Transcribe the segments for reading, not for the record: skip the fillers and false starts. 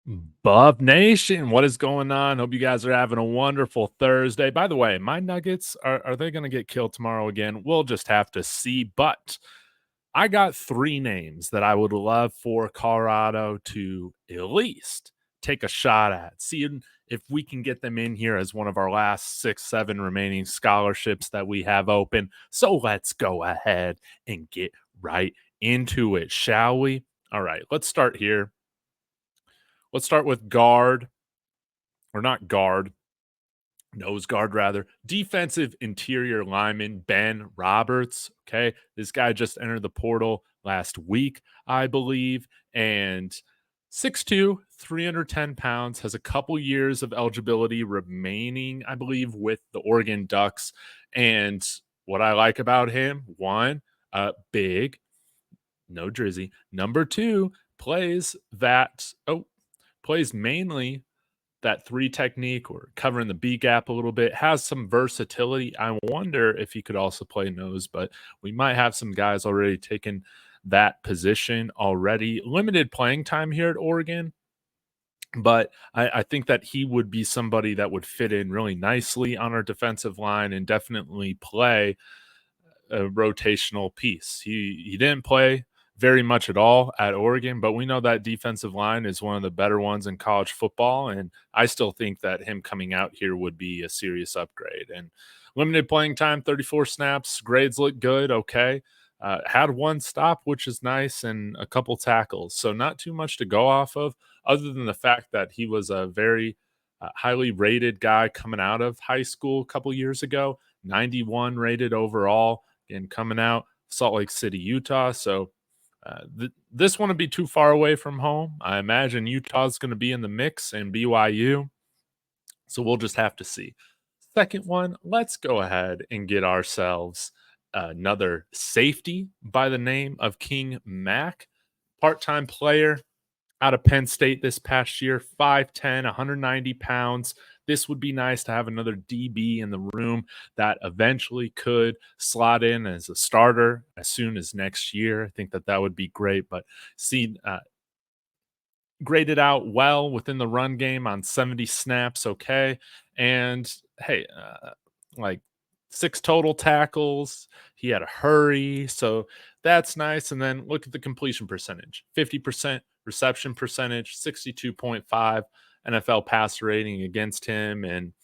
Buff Nation, what is going on? Hope you guys are having a wonderful Thursday. By the way, my Nuggets are they going to get killed tomorrow again? We'll just have to see. But I got three names that I would love for Colorado to at least take a shot at, seeing if we can get them in here as one of our last 6, 7 remaining scholarships that we have open. So let's go ahead and get right into it, shall we? All right, let's start here. Let's start with guard, or not guard, nose guard rather, defensive interior lineman Ben Roberts. Okay, this guy just entered the portal last week, I believe, and 6'2", 310 pounds, has a couple years of eligibility remaining, I believe, with the Oregon Ducks. And what I like about him, one, big, no drizzy. Number two, plays mainly that three technique or covering the B gap a little bit, has some versatility. I wonder if he could also play nose, but we might have some guys already taking that position already. Limited playing time here at Oregon, but I think that he would be somebody that would fit in really nicely on our defensive line and definitely play a rotational piece. He didn't play very much at all at Oregon, but we know that defensive line is one of the better ones in college football, and I still think that him coming out here would be a serious upgrade. And limited playing time, 34 snaps, grades look good, okay. Had one stop, which is nice, and a couple tackles, so not too much to go off of, other than the fact that he was a very highly rated guy coming out of high school a couple years ago, 91 rated overall, and coming out Salt Lake City, Utah. So this wouldn't be too far away from home. I imagine Utah's going to be in the mix and BYU. So we'll just have to see. Second one, let's go ahead and get ourselves another safety by the name of King Mack, part-time player out of Penn State this past year, 5'10", 190 pounds. This would be nice to have another DB in the room that eventually could slot in as a starter as soon as next year. I think that would be great, but graded out well within the run game on 70 snaps, okay. And hey, like 6 total tackles. He had a hurry, so that's nice. And then look at the completion percentage, 50% reception percentage, 62.5 NFL passer rating against him, and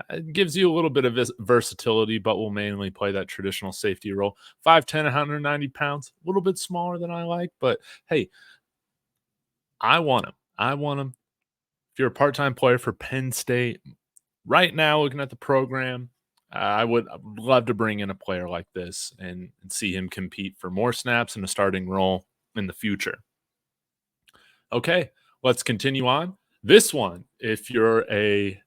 it gives you a little bit of versatility, but will mainly play that traditional safety role. 5'10", 190 pounds, a little bit smaller than I like, but hey, I want him. I want him. If you're a part-time player for Penn State, right now looking at the program, I would love to bring in a player like this and see him compete for more snaps in a starting role in the future. Okay, let's continue on. This one, if you're a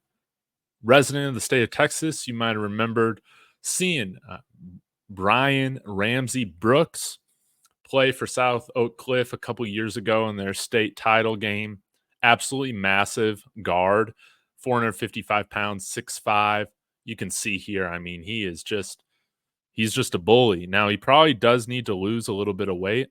resident of the state of Texas, you might have remembered seeing Brione Ramsey-Brooks play for South Oak Cliff a couple years ago in their state title game. Absolutely massive guard, 455 pounds, 6'5". You can see here, I mean, he's just a bully. Now, he probably does need to lose a little bit of weight,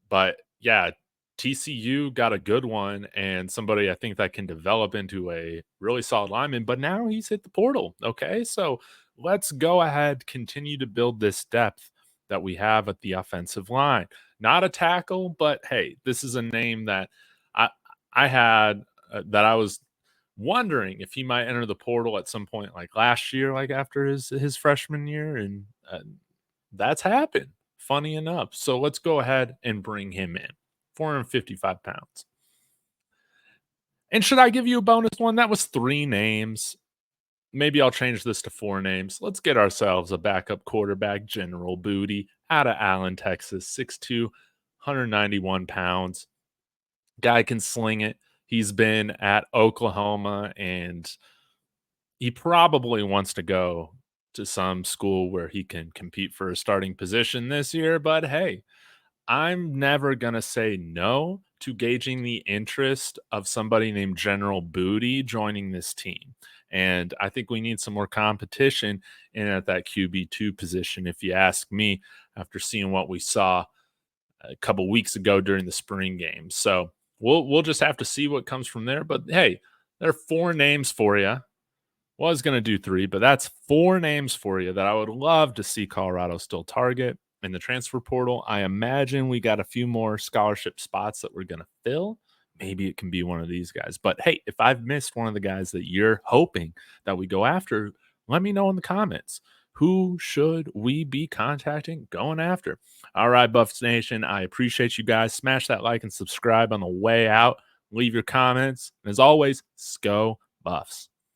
but yeah, TCU got a good one and somebody I think that can develop into a really solid lineman, but now he's hit the portal, okay? So let's go ahead, continue to build this depth that we have at the offensive line. Not a tackle, but hey, this is a name that I had that I was wondering if he might enter the portal at some point, like last year, like after his freshman year, and that's happened. Funny enough. So let's go ahead and bring him in. 455 pounds. And should I give you a bonus one? That was 3 names. Maybe I'll change this to 4 names. Let's get ourselves a backup quarterback, General Booty, out of Allen, Texas, 6'2", 191 pounds. Guy can sling it. He's been at Oklahoma, and he probably wants to go to some school where he can compete for a starting position this year. But hey, I'm never going to say no to gauging the interest of somebody named General Booty joining this team. And I think we need some more competition in at that QB2 position, if you ask me, after seeing what we saw a couple weeks ago during the spring game. So we'll just have to see what comes from there. But hey, there are 4 names for you. Was going to do 3, but that's 4 names for you that I would love to see Colorado still target in the transfer portal. I imagine we got a few more scholarship spots that we're going to fill. Maybe it can be one of these guys. But hey, if I've missed one of the guys that you're hoping that we go after, let me know in the comments. Who should we be contacting, going after? All right, Buffs Nation, I appreciate you guys. Smash that like and subscribe on the way out. Leave your comments. And as always, Sco Buffs.